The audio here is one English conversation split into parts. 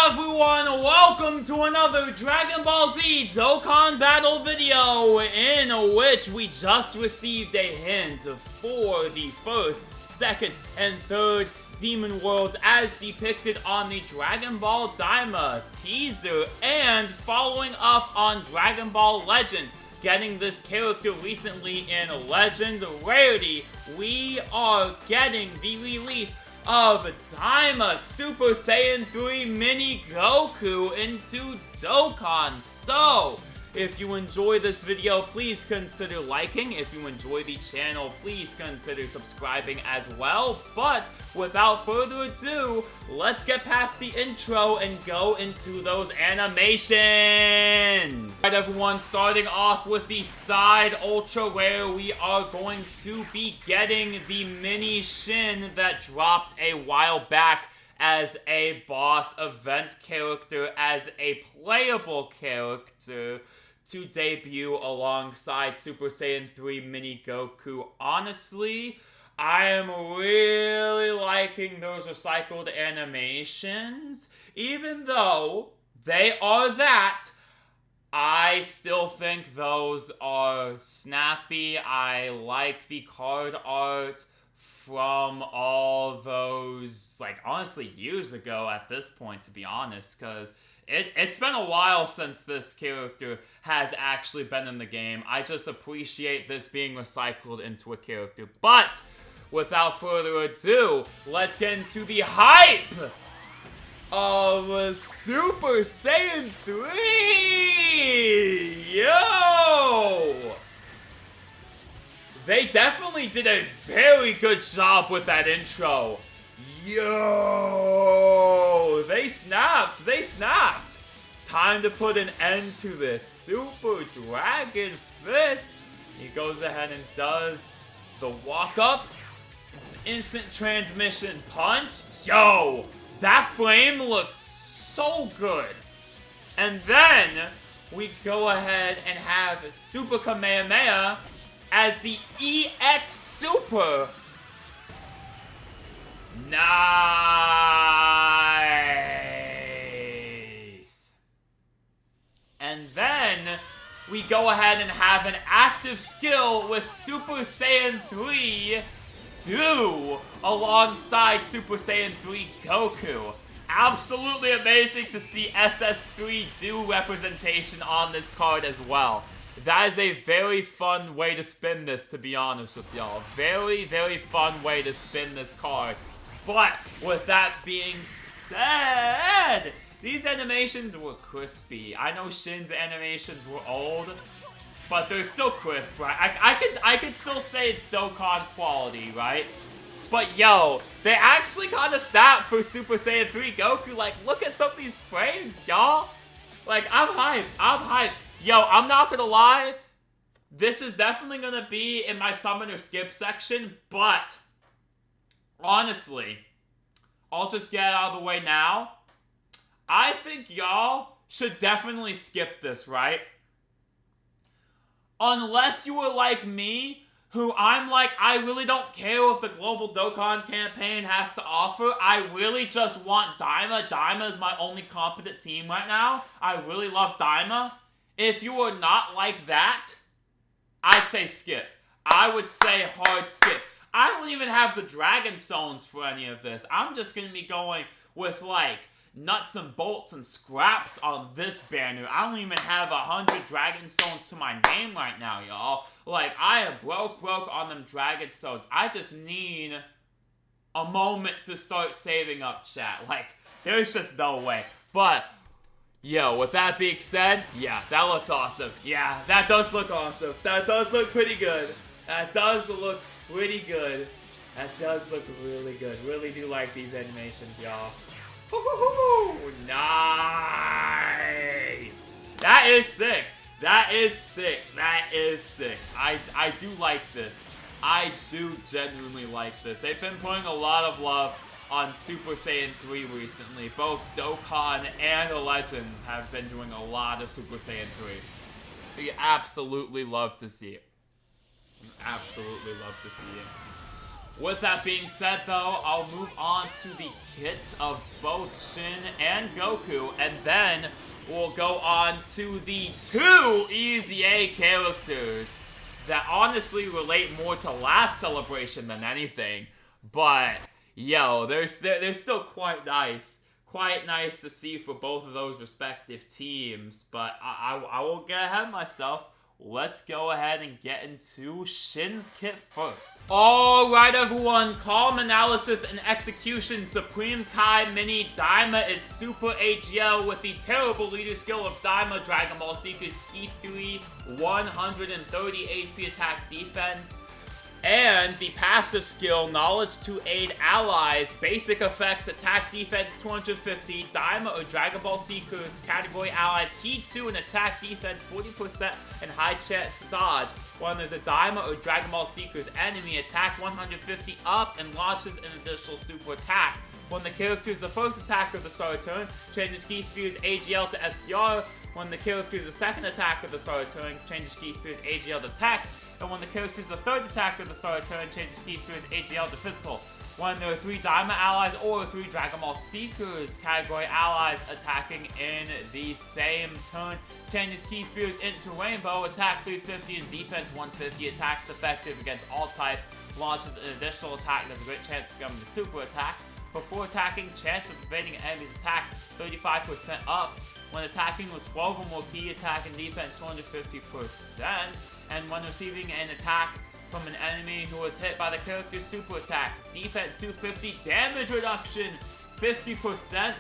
everyone, welcome to another Dragon Ball Z Dokkan battle video in which we just received a hint for the first, second, and third Demon Worlds as depicted on the Dragon Ball Daima teaser, and following up on Dragon Ball Legends. Getting this character recently in Legends Rarity, we are getting the release of Daima Super Saiyan 3 Mini Goku into Dokkan. So, if you enjoy this video, please consider liking. If you enjoy the channel, please consider subscribing as well. But without further ado, let's get past the intro and go into those animations. Alright everyone, starting off with the side ultra rare, we are going to be getting the mini Shin that dropped a while back as a boss event character, as a playable character to debut alongside Super Saiyan 3 Mini Goku. Honestly, I am really liking those recycled animations. Even though they are that, I still think those are snappy. I like the card art from all those, like, honestly, years ago at this point, to be honest, because it's been a while since this character has actually been in the game. I just appreciate this being recycled into a character. But without further ado, let's get into the hype of Super Saiyan 3! Yo! They definitely did a very good job with that intro. Yo! They snapped! They snapped! Time to put an end to this. Super Dragon Fist! He goes ahead and does the walk up. It's an instant transmission punch. Yo! That flame looks so good. And then we go ahead and have Super Kamehameha as the EX Super. Nice! And then we go ahead and have an active skill with Super Saiyan 3 do alongside Super Saiyan 3 Goku. Absolutely amazing to see SS3 do representation on this card as well. That is a very fun way to spin this, to be honest with y'all. Very, very fun way to spin this card. But with that being said, these animations were crispy. I know Shin's animations were old, but they're still crisp, right? I could still say it's Dokkan quality, right? But yo, they actually kind of snapped for Super Saiyan 3 Goku. Like, look at some of these frames, y'all. Like, I'm hyped. I'm hyped. Yo, I'm not gonna lie. This is definitely gonna be in my summoner skip section, but honestly, I'll just get it out of the way now. I think y'all should definitely skip this, right? Unless you were like me, who I'm like, I really don't care what the Global Dokkan campaign has to offer. I really just want Daima. Daima is my only competent team right now. I really love Daima. If you are not like that, I'd say skip. I would say hard skip. I don't even have the Dragon Stones for any of this. I'm just going to be going with, like, nuts and bolts and scraps on this banner. I don't even have 100 Dragon Stones to my name right now, y'all. Like, I am broke on them Dragon Stones. I just need a moment to start saving up, chat. Like, there's just no way. But yo, with that being said, yeah, that looks awesome. Yeah, that does look awesome. That does look pretty good. That does look pretty good. That does look really good. Really do like these animations, y'all. Nice! That is sick. That is sick. That is sick. I do like this. I do genuinely like this. They've been putting a lot of love on Super Saiyan 3 recently. Both Dokkan and the Legends have been doing a lot of Super Saiyan 3. So you absolutely love to see it. You absolutely love to see it. With that being said, though, I'll move on to the kits of both Shin and Goku, and then we'll go on to the 2 Easy A characters that honestly relate more to last celebration than anything. But, yo, they're still quite nice. Quite nice to see for both of those respective teams. But I won't get ahead of myself. Let's go ahead and get into Shin's kit first. Alright everyone, calm analysis and execution. Supreme Kai Mini Daima is Super AGL with the terrible leader skill of Daima. Dragon Ball Seekers Key 3, 130 HP attack defense. And the passive skill, Knowledge to Aid Allies, basic effects, attack defense 250, Daima or Dragon Ball Seekers, category allies, key 2 and attack defense 40% and high chance to dodge. When there's a Daima or Dragon Ball Seekers enemy, attack 150 up and launches an additional super attack. When the character is the first attacker of the start of turn, changes key spears AGL to SCR. When the character is the second attacker of the start of turn, changes key spears AGL to attack. And when the character is the third attacker of the start of turn, changes key spears AGL to physical. When there are 3 Daima allies or 3 Dragon Ball Seekers category allies attacking in the same turn, changes key spears into rainbow, attack 350 and defense 150, attacks effective against all types, launches an additional attack, there's a great chance of becoming a super attack. Before attacking, chance of evading an enemy's attack 35% up. When attacking with 12 or more key, attack and defense 250%. And when receiving an attack from an enemy who was hit by the character's super attack, defense 250, damage reduction 50%,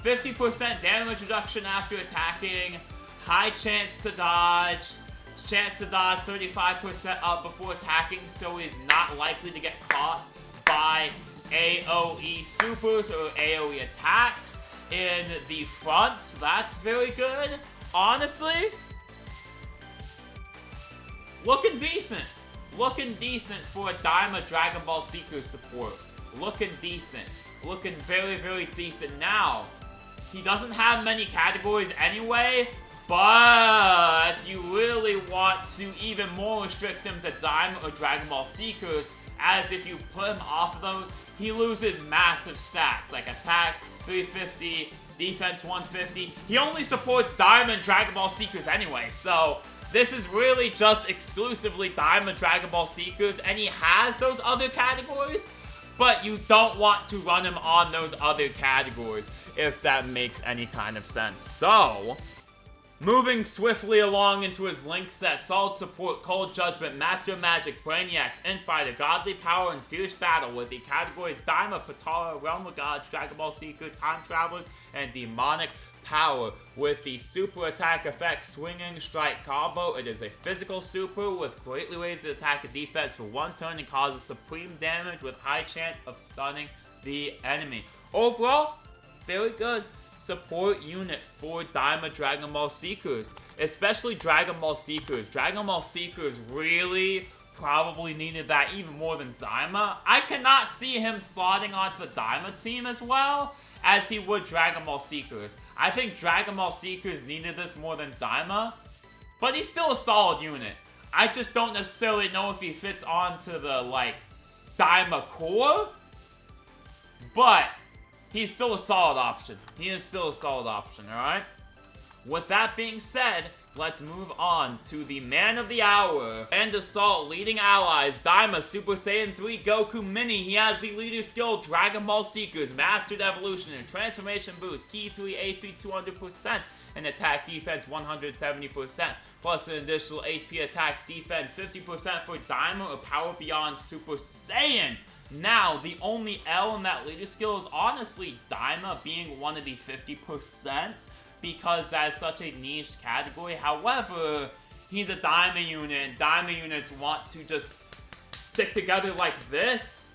50% damage reduction after attacking, high chance to dodge 35% up before attacking, so he's not likely to get caught by AoE supers or AoE attacks in the front. So that's very good. Honestly, looking decent. Looking decent for a Daima Dragon Ball Seeker support. Looking decent. Looking very, very decent. Now, he doesn't have many categories anyway, but you really want to even more restrict him to Daima or Dragon Ball Seekers, as if you put him off of those, he loses massive stats, like attack 350, defense 150. He only supports Daima and Dragon Ball Seekers anyway, so this is really just exclusively Daima Dragon Ball Seekers, and he has those other categories, but you don't want to run him on those other categories, if that makes any kind of sense. So, moving swiftly along into his link set, Solid Support, Cold Judgment, Master of Magic, Brainiacs, Infighter, Godly Power, and Fierce Battle with the categories Daima, Patara, Realm of Gods, Dragon Ball Seeker, Time Travelers, and Demonic Power. With the super attack effect Swinging Strike Combo, it is a physical super with greatly raised attack and defense for 1 turn and causes supreme damage with high chance of stunning the enemy. Overall, very good support unit for Daima Dragon Ball Seekers, especially Dragon Ball Seekers. Dragon Ball Seekers really probably needed that even more than Daima. I cannot see him slotting onto the Daima team as well as he would Dragon Ball Seekers. I think Dragon Ball Seekers needed this more than Daima, but he's still a solid unit. I just don't necessarily know if he fits onto the, like, Daima core, but he's still a solid option. He is still a solid option, alright? With that being said, let's move on to the man of the hour. And Assault leading allies, Daima, Super Saiyan 3, Goku Mini. He has the leader skill, Dragon Ball Seekers, Mastered Evolution, and Transformation Boost, Key 3, HP 200%, and Attack Defense 170%, plus an additional HP Attack Defense 50% for Daima or Power Beyond Super Saiyan. Now, the only L in that leader skill is honestly Daima being one of the 50%, because that is such a niche category. However, he's a Daima unit, and Daima units want to just stick together like this,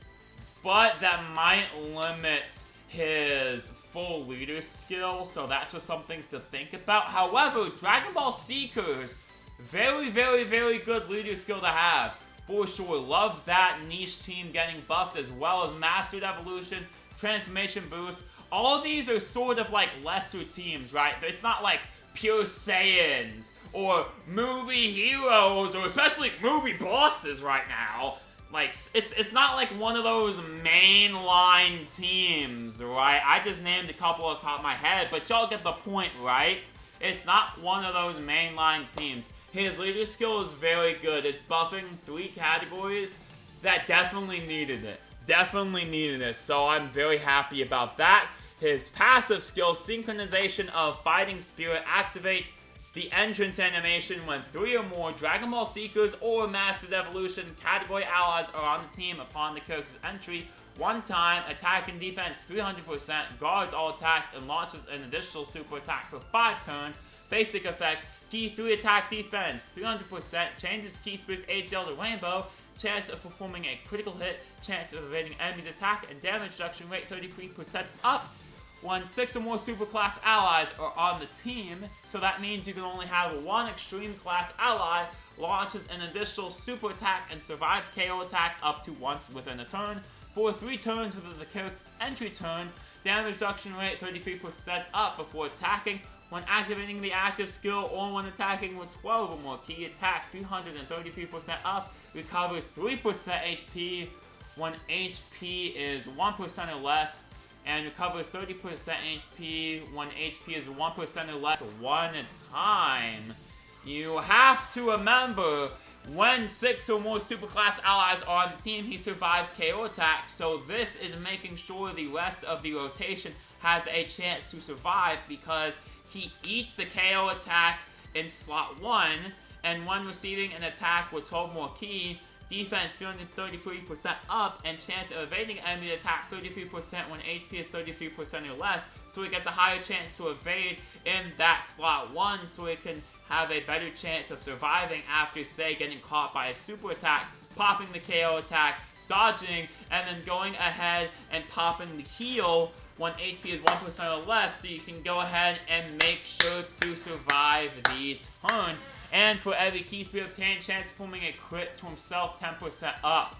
but that might limit his full leader skill, so that's just something to think about. However, Dragon Ball Seekers, very, very, very good leader skill to have. For sure, love that niche team getting buffed, as well as Mastered Evolution, Transformation Boost. All of these are sort of like lesser teams, right? It's not like pure Saiyans or movie heroes or especially movie bosses right now. like, it's not like one of those mainline teams, right? I just named a couple off the top of my head, but y'all get the point, right? It's not one of those mainline teams. His leader skill is very good. It's buffing 3 categories that definitely needed it. Definitely needed it, so I'm very happy about that. His passive skill, Synchronization of Fighting Spirit, activates the entrance animation when 3 or more Dragon Ball Seekers or Mastered Evolution category allies are on the team upon the character's entry. One time, attack and defense 300%, guards all attacks, and launches an additional super attack for 5 turns. Basic effects, key 3 attack defense, 300%, changes key space AGL to rainbow, chance of performing a critical hit, chance of evading enemies' attack, and damage reduction rate 33% up when 6 or more superclass allies are on the team. So that means you can only have 1 extreme class ally, launches an additional super attack, and survives KO attacks up to once within a turn. For 3 turns within the character's entry turn, damage reduction rate 33% up before attacking. When activating the active skill or when attacking with 12 or more key attack, 333% up, recovers 3% HP when HP is 1% or less, and recovers 30% HP when HP is 1% or less 1 time. You have to remember, when 6 or more superclass allies are on the team, he survives KO attacks, so this is making sure the rest of the rotation has a chance to survive because he eats the KO attack in slot 1, and when receiving an attack with 12 more key, defense 233% up, and chance of evading enemy attack 33% when HP is 33% or less, so he gets a higher chance to evade in that slot 1, so he can have a better chance of surviving after, say, getting caught by a super attack, popping the KO attack, dodging, and then going ahead and popping the heal when HP is 1% or less, so you can go ahead and make sure to survive the turn. And for every key speed obtained, chance of performing a crit to himself 10% up.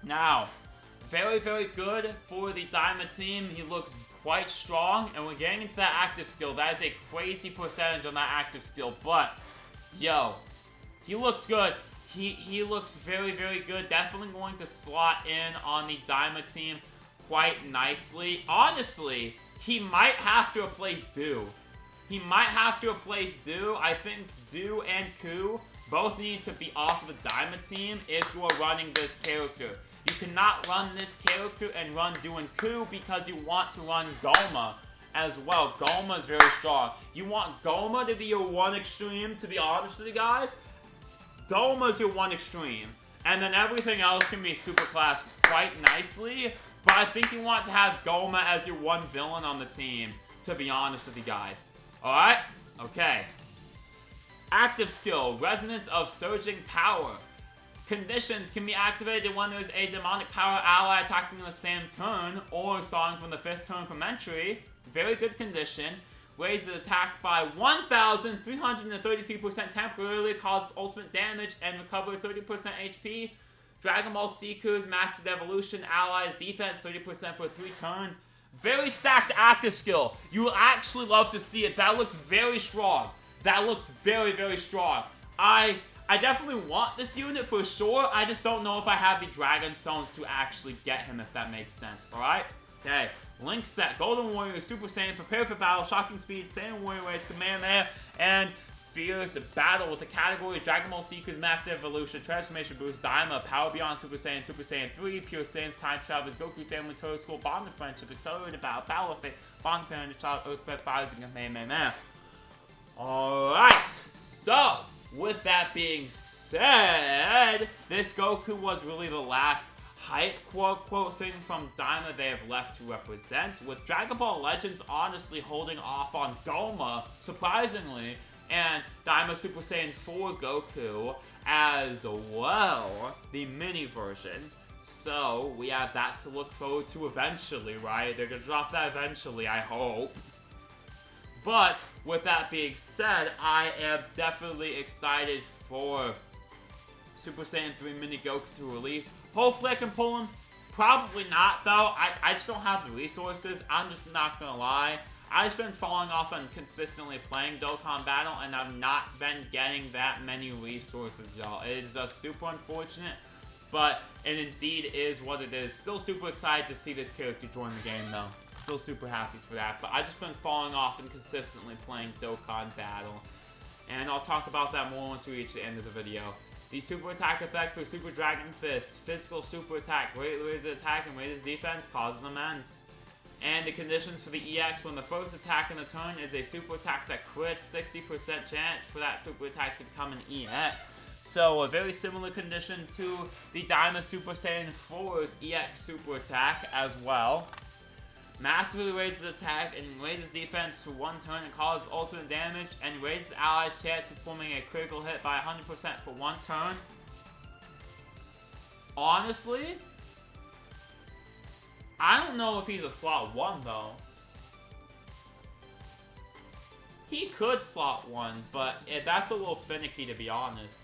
Now, very, very good for the Daima team. He looks quite strong, and we're getting into that active skill. That is a crazy percentage on that active skill, but, yo, he looks good. He looks very, very good. Definitely going to slot in on the Daima team quite nicely. Honestly, he might have to replace Do. He might have to replace Do. I think Do and Ku both need to be off of the Daima team if you are running this character. You cannot run this character and run Do and Ku because you want to run Goma as well. Goma is very strong. You want Goma to be your 1 extreme, to be honest with you guys. Goma is your 1 extreme. And then everything else can be superclass quite nicely. But I think you want to have Goma as your 1 villain on the team, to be honest with you guys. Alright? Okay. Active skill, Resonance of Surging Power. Conditions can be activated when there's a demonic power ally attacking in the same turn, or starting from the 5th turn from entry. Very good condition. Raises attack by 1,333% temporarily, causes ultimate damage, and recovers 30% HP. Dragon Ball Seekers, Mastered Evolution, allies, defense 30% for 3 turns. Very stacked active skill. You will actually love to see it. That looks very strong. That looks very, very strong. I definitely want this unit for sure. I just don't know if I have the Dragon Stones to actually get him, if that makes sense. Alright? Okay. Link set. Golden Warrior, Super Saiyan, Prepare for Battle, Shocking Speed, Saiyan Warrior Race, Kamehameha, and Fierce Battle with the category Dragon Ball Seekers, Master Evolution, Transformation Boost, Daima, Power Beyond Super Saiyan 3, Pure Saiyans, Time Travelers, Goku Family, Turtle School, Bond of Friendship, Accelerated Battle, Battle of Fate, Bond Parent, Child, Earthquake, Fires, and Kamehameha. Alright, so, with that being said, this Goku was really the last hype quote-quote thing from Daima they have left to represent, with Dragon Ball Legends honestly holding off on Goma, surprisingly, and Daima Super Saiyan 4 Goku as well, the mini version. So, we have that to look forward to eventually, right? They're gonna drop that eventually, I hope. But, with that being said, I am definitely excited for Super Saiyan 3 Mini Goku to release. Hopefully I can pull him. Probably not, though. I just don't have the resources. I'm just not gonna lie. I've just been falling off on consistently playing Dokkan Battle, and I've not been getting that many resources, y'all. It is just super unfortunate. but it indeed is what it is. Still super excited to see this character join the game, though. Still super happy for that, but I've just been falling off and consistently playing Dokkan Battle. And I'll talk about that more once we reach the end of the video. The super attack effect for Super Dragon Fist. Physical super attack. Greatly raises attack and raises defense. Causes immense. And the conditions for the EX when the first attack in the turn is a super attack that crits. 60% chance for that super attack to become an EX. So a very similar condition to the Daima Super Saiyan 4's EX super attack as well. Massively raises attack and raises defense for one turn and causes ultimate damage, and raises allies' chance of performing a critical hit by 100% for one turn. Honestly, I don't know if he's a slot 1 though. He could slot 1, but that's a little finicky to be honest.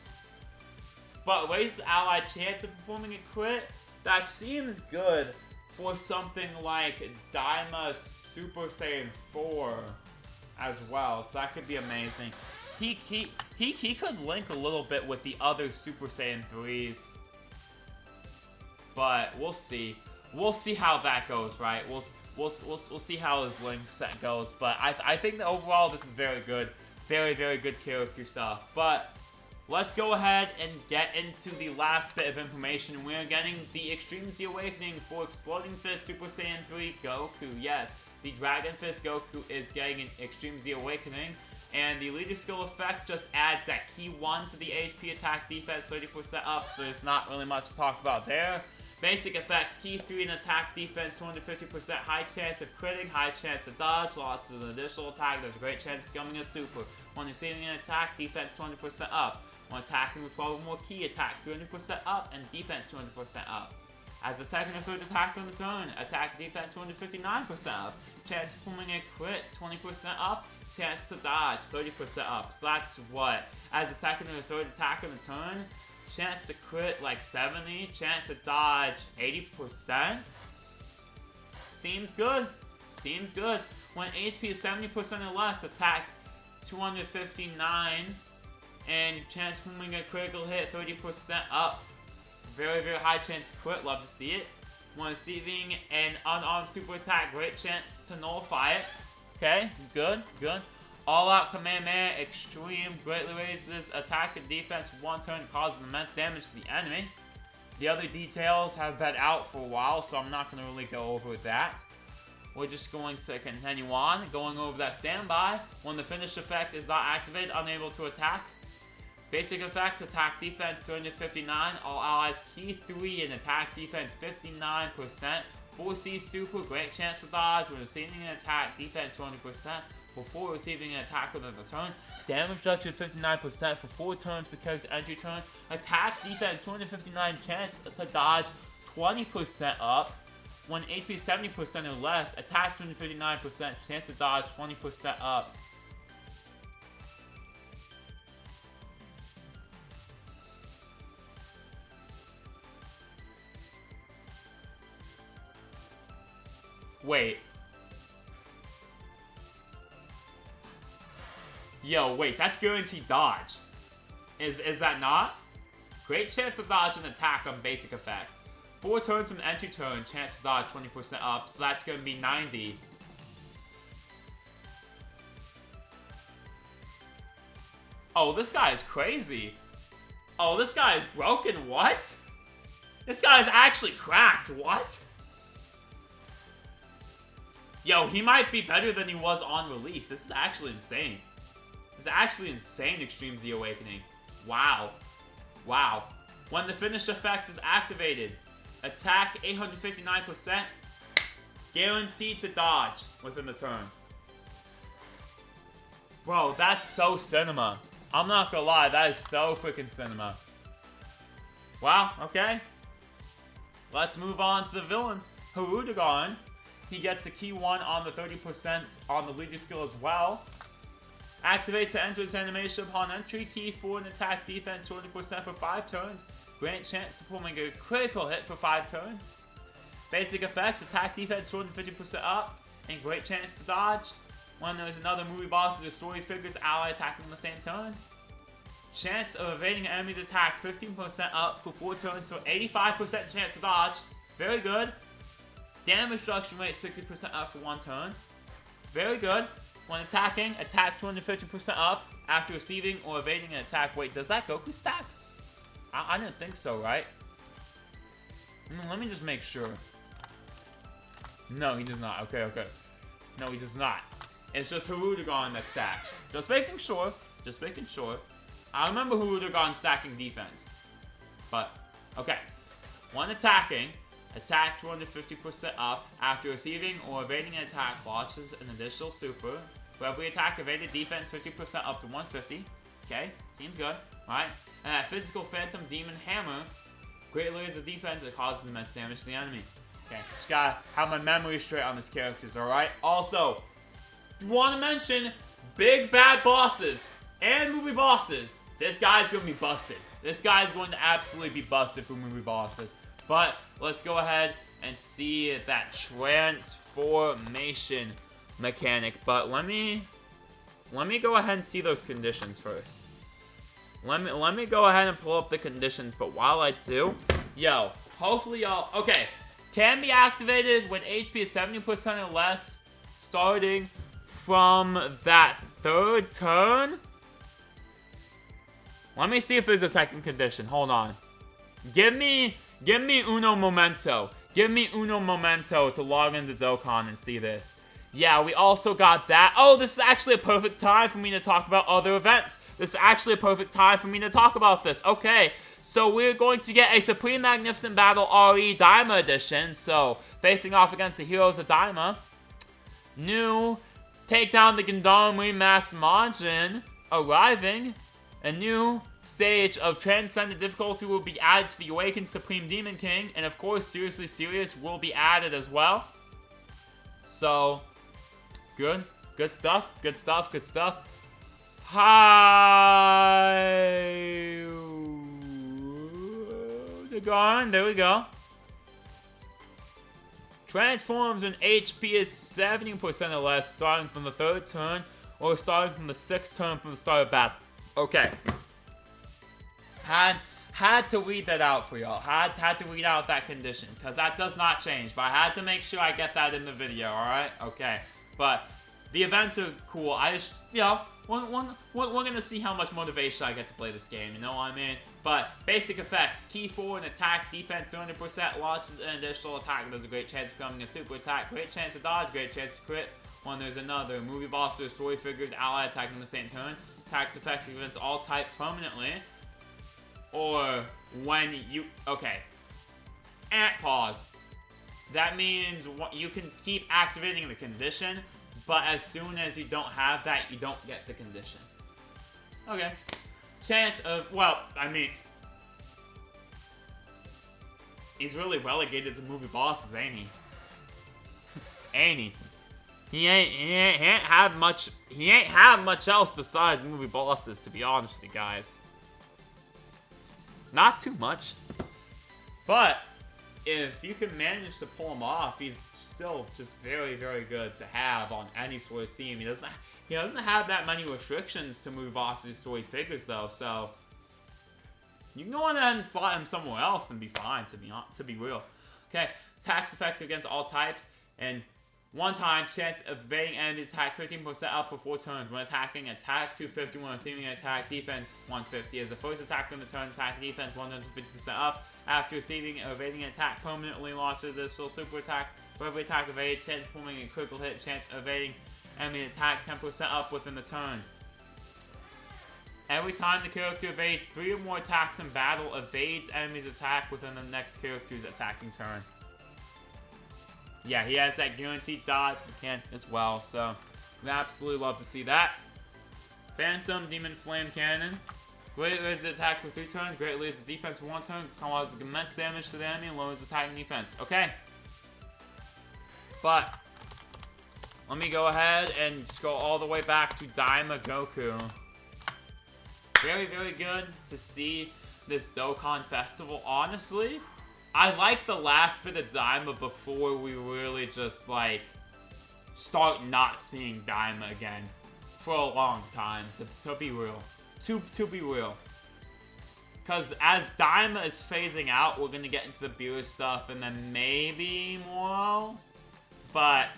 But raises ally chance of performing a crit, that seems good for something like Daima Super Saiyan 4 as well, so that could be amazing. He could link a little bit with the other Super Saiyan 3s, but we'll see. We'll see how that goes, right? We'll see how his link set goes, but I think that overall this is very good, very good character stuff. But let's go ahead and get into the last bit of information. We're getting the Extreme Z Awakening for Exploding Fist Super Saiyan 3 Goku. Yes, the Dragon Fist Goku is getting an Extreme Z Awakening. And the leader skill effect just adds that key 1 to the HP attack defense 30% up, so there's not really much to talk about there. Basic effects, key 3 in attack defense, 250% high chance of critting, high chance of dodge, lots of an additional attack, there's a great chance of becoming a super. When receiving an attack, defense 200% up. When attacking with 12 or more key, attack 300% up and defense 200% up. As a second or third attack on the turn, attack defense 259% up. Chance of pulling a crit 20% up. Chance to dodge 30% up. So that's what? As a second or third attack on the turn, chance to crit like 70, chance to dodge 80%. Seems good. Seems good. When HP is 70% or less, attack 259. And chance of pulling a critical hit 30% up. Very high chance to crit, love to see it. When receiving an unarmed super attack, great chance to nullify it. Okay, good. All-out Kamehameha Extreme greatly raises attack and defense for one turn, causes immense damage to the enemy. The other details have been out for a while, so I'm not going to really go over that. We're just going to continue on, going over that standby. When the finish effect is not activated, unable to attack. Basic effects, attack defense 259, all allies key 3 in attack defense 59%. 4C super, great chance to dodge when receiving an attack, defense 20%. Before receiving an attack within the turn. Damage reduction 59% for 4 turns to character entry turn. Attack defense 259, chance to dodge 20% up. When HP 70% or less, attack 259%, chance to dodge 20% up. Wait. Yo, wait, that's guaranteed dodge. Is that not? Great chance to dodge an attack on basic effect. 4 turns from the entry turn, chance to dodge 20% up, so that's gonna be 90. Oh, this guy is crazy. Oh, this guy is broken, what? This guy is actually cracked, what? Yo, he might be better than he was on release. This is actually insane. This is actually insane, Extreme Z Awakening. Wow. Wow. When the finish effect is activated, attack 859%, guaranteed to dodge within the turn. Bro, that's so cinema. I'm not gonna lie, that is so freaking cinema. Wow, okay. Let's move on to the villain, Hirudegarn. He gets the key 1 on the 30% on the leader skill as well. Activates the entrance animation upon entry. Key 4 in attack defense 20% for 5 turns. Great chance of performing a critical hit for 5 turns. Basic effects, attack defense 250% up. And great chance to dodge. When there's another movie boss or story figures ally attacking on the same turn. Chance of evading an enemy's attack 15% up for 4 turns, so 85% chance to dodge. Very good. Damage reduction rate 60% up for 1 turn. Very good. When attacking, attack 250% up after receiving or evading an attack. Wait, does that Goku stack? I didn't think so, right? Let me just make sure. No, he does not. Okay. No, he does not. It's just Hirudegarn that stacks. Just making sure. I remember Hirudegarn stacking defense. But, okay. When attacking, attack 250% up after receiving or evading an attack launches an additional super. For every attack evaded, defense 50% up to 150. Okay, seems good. Alright. And that physical Phantom Demon Hammer greatly raises defense that causes immense damage to the enemy. Okay, just gotta have my memory straight on these characters, alright? Also, want to mention big bad bosses and movie bosses. This guy's gonna be busted. This guy's going to absolutely be busted for movie bosses. But let's go ahead and see that transformation mechanic. But let me go ahead and see those conditions first. Let me go ahead and pull up the conditions. But while I do, yo, hopefully y'all, okay, can be activated when HP is 70% or less, starting from that 3rd turn. Let me see if there's a second condition. Hold on. Give me uno momento. Give me uno momento to log into Dokkan and see this. Yeah, we also got that. Oh, this is actually a perfect time for me to talk about other events. This is actually a perfect time for me to talk about this. Okay, so we're going to get a Supreme Magnificent Battle RE Daima edition. So, facing off against the heroes of Daima. New Take Down the Gundam Remastered Majin arriving. A new stage of Transcendent Difficulty will be added to the Awakened Supreme Demon King. And of course, Seriously Serious will be added as well. So, good stuff. Hi, Dokkan, there we go. Transforms when HP is 70% or less, starting from the 3rd turn, or starting from the 6th turn from the start of battle. Okay. Had to read that out for y'all. Had to read out that condition, because that does not change. But I had to make sure I get that in the video, alright? Okay. But the events are cool. I just, you know, we're gonna see how much motivation I get to play this game, you know what I mean? But basic effects: key forward attack, defense 200%, launches an additional attack. There's a great chance of becoming a super attack, great chance to dodge, great chance to crit. When there's another movie boss or story figures ally attacking the same turn, attacks effective against all types permanently. Or when you, okay, pause. That means you can keep activating the condition, but as soon as you don't have that, you don't get the condition. Okay. Chance of, well, I mean, he's really relegated to movie bosses, ain't he? Ain't he? He ain't have much else besides movie bosses, to be honest with you guys. Not too much. But if you can manage to pull him off, he's still just very, very good to have on any sort of team. He doesn't have that many restrictions to movie bosses, story figures though, so you can go on ahead and slot him somewhere else and be fine, to be real. Okay, attacks effective against all types, and one time chance of evading enemies attack 15% up for 4 turns. When attacking, attack 250. When receiving an attack, defense 150. As the first attack on the turn, attack defense 150% up. After receiving or evading an attack, permanently launches this super attack. For every attack evaded, chance of performing a critical hit, chance of evading enemy attack 10% up within the turn. Every time the character evades 3 or more attacks in battle, evades enemy's attack within the next character's attacking turn. Yeah, he has that guaranteed dodge mechanic as well, so we absolutely love to see that. Phantom Demon Flame Cannon. Great raises the attack for 3 turns, great raises the defense for 1 turn, causes immense damage to the enemy, and lowers attacking defense. Okay. But let me go ahead and just go all the way back to Daima Goku. Very, very good to see this Dokkan Festival. Honestly, I like the last bit of Daima before we really just, like, start not seeing Daima again for a long time, to be real. To be real. Because as Daima is phasing out, we're going to get into the Beerus stuff and then maybe Moro. But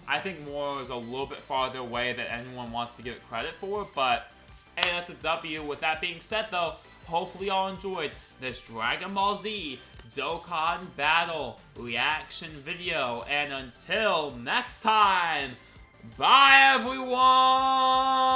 I think Moro is a little bit farther away than anyone wants to give it credit for. But hey, that's a W. With that being said, though, hopefully y'all enjoyed this Dragon Ball Z Dokkan Battle reaction video. And until next time, bye everyone!